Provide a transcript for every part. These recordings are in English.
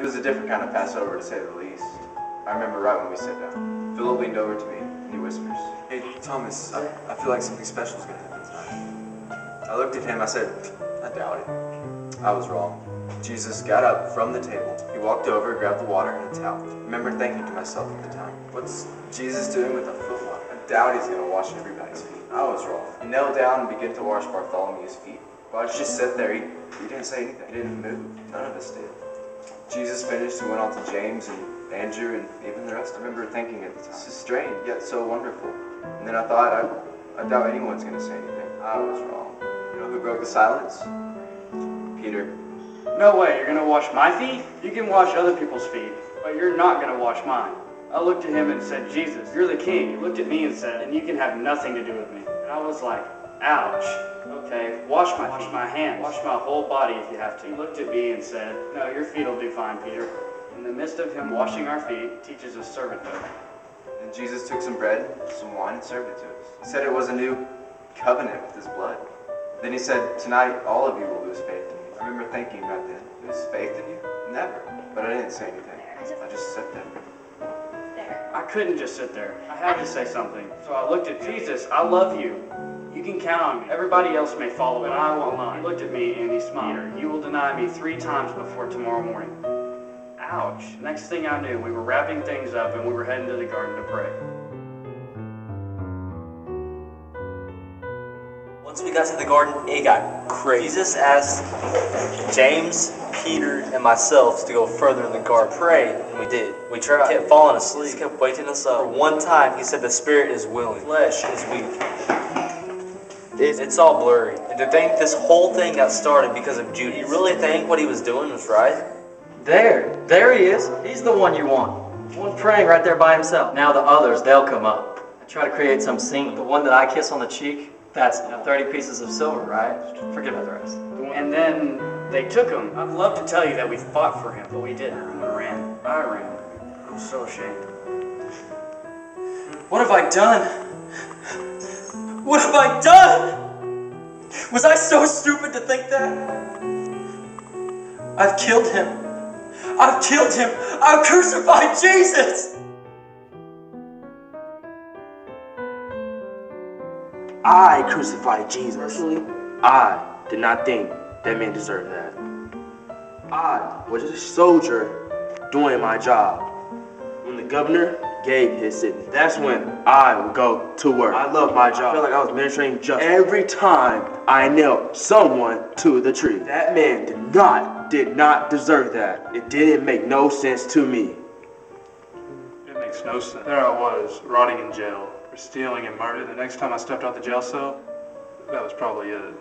It was a different kind of Passover, to say the least. I remember right when we sat down. Philip leaned over to me, and he whispers, "Hey, Thomas, I feel like something special is going to happen tonight." I looked at him, I said, "I doubt it." I was wrong. Jesus got up from the table. He walked over, grabbed the water and a towel. I remember thinking to myself at the time, what's Jesus doing with a foot water? I doubt he's going to wash everybody's feet. I was wrong. He knelt down and began to wash Bartholomew's feet. Bart's just sat there. He didn't say anything. He didn't move. None of us did. Jesus finished and went on to James and Andrew and even the rest. I remember thinking at the time, this is strange, yet so wonderful. And then I thought, I doubt anyone's going to say anything. I was wrong. You know who broke the silence? Peter. No way, you're gonna wash my feet? You can wash other people's feet, but you're not gonna wash mine. I looked at him and said, Jesus, you're the king. He looked at me and said, and you can have nothing to do with me. And I was like, ouch. Okay, wash my hands, wash my whole body if you have to. He looked at me and said, no, your feet will do fine, Peter. In the midst of him washing our feet, he teaches us servanthood. And Jesus took some bread, some wine, and served it to us. He said it was a new covenant with his blood. Then he said, tonight all of you will lose faith in me. I remember thinking right then, lose faith in you? Never. But I didn't say anything. I just sat there. I couldn't just sit there. I had to say something. So I looked at Jesus. I love you. You can count on me. Everybody else may follow, but I won't lie. He looked at me and he smiled. Peter, you will deny me 3 times before tomorrow morning. Ouch. Next thing I knew, we were wrapping things up and we were heading to the garden to pray. Once we got to the garden, it got crazy. Jesus asked James, Peter, and myself to go further in the garden to pray, and we did. We tried, kept falling asleep, he kept waking us up. For one time, he said the spirit is willing, flesh is weak. It's all blurry. And to think this whole thing got started because of Judas. You really think what he was doing was right? There he is. He's the one you want. One praying right there by himself. Now the others, they'll come up. I try to create some scene. The one that I kiss on the cheek, that's 30 pieces of silver, right? Forget about the rest. And then they took him. I'd love to tell you that we fought for him, but we didn't. We ran. I ran. I'm so ashamed. What have I done? What have I done? Was I so stupid to think that? I've killed him. I've killed him. I've crucified Jesus. I crucified Jesus. Personally, I did not think that man deserved that. I was just a soldier doing my job. When the governor gave his sentence, that's when I would go to work. I love my job. I felt like I was administrating justice every time I nailed someone to the tree. That man did not deserve that. It didn't make no sense to me. It makes no sense. There I was, rotting in jail for stealing and murder. The next time I stepped out the jail cell, that was probably it.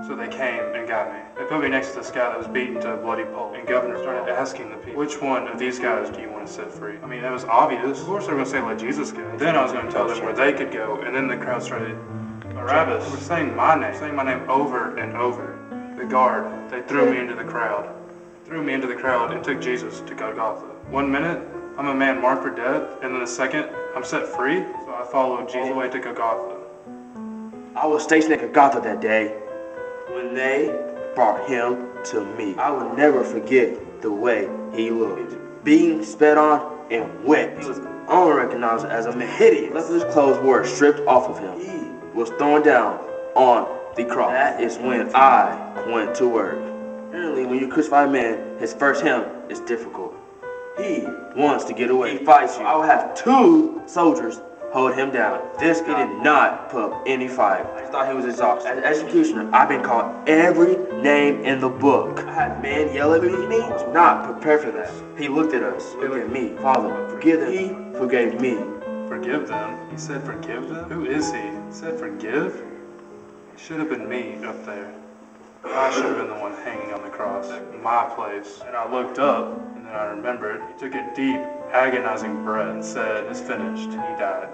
So they came and got me. They put me next to this guy that was beaten to a bloody pulp. And governor started asking the people, which one of these guys do you want to set free? I mean, it was obvious. Of course they were going to say, let Jesus go. Then I was going to tell them where they could go. And then the crowd started, Barabbas. They were saying my name over and over. The guard, they threw me into the crowd. And took Jesus to Golgotha. 1 minute, I'm a man marked for death. And then the second, I'm set free. So I followed Jesus away to Golgotha. I was stationed at Golgotha that day when they brought him to me. I will never forget the way he looked. Being spit on and wet. He was unrecognizable as a man. Hideous. Left his clothes were stripped off of him. He was thrown down on the cross. That is when I went to work. Apparently, when you crucify a man, his first hymn is difficult. He wants to get away. He fights you. I will have 2 soldiers hold him down. This guy did not put up any fight. I just thought he was exhausted. As an executioner, I've been called every name in the book. I had men yell at me. I was not prepared for that. He looked at us. Look at me. Father, forgive them. He forgave me. Forgive them? He said forgive them? Who is he? He said forgive? It should have been me up there. I should have been the one hanging on the cross. My place. And I looked up, and then I remembered. He took a deep, agonizing breath and said, it's finished. And he died.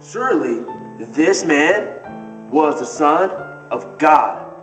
Surely, this man was the Son of God.